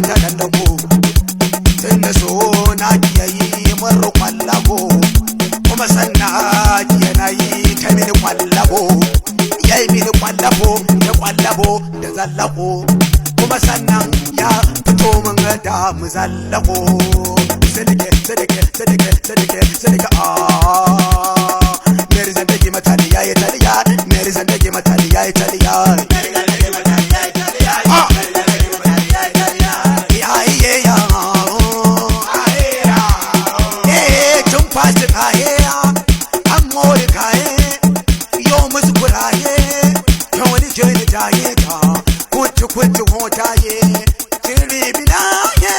ta lallabo tunda so na kiyayi mun kwallabo kuma sannan yana yi ta mini kwallabo yayi mini kwallabo da zallabo kuma sannan ya fito mun da mu zallabo sadike mere zandage matali yayi taliya mere zandage matali yayi taliya Quit hotaye tiri binaye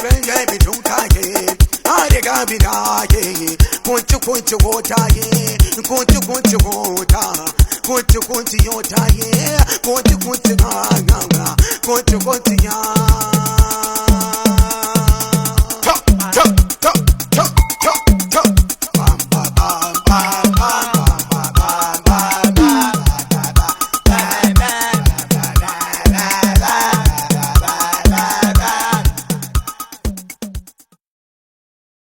benje bitunkaye arega binaye quit hotaye quit hotaye quit